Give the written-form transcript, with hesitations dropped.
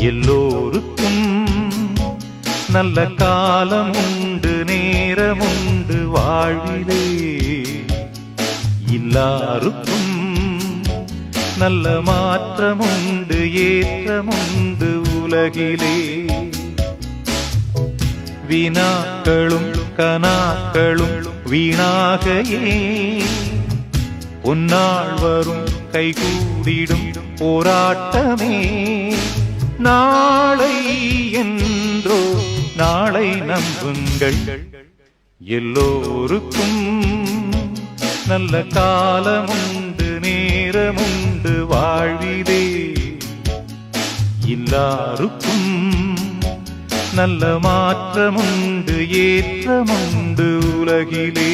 எல்லோருக்கும் நல்ல காலம் உண்டு, நேரம் உண்டு வாழ்விலே. எல்லாருக்கும் நல்ல மாற்றம் உண்டு, ஏற்றம் உண்டு உலகிலே. வினாக்களும் கனாக்களும் வீணாக உன்னாள் வரும் கைகூடிடும் போராட்டமே. நாளை என்றோ நாளை நம்புங்கள். எல்லோருக்கும் நல்ல காலம் உண்டு, நேரம் உண்டு வாழ்விலே. எல்லாருக்கும் நல்ல மாற்றம் உண்டு, ஏற்றம் உண்டு உலகிலே.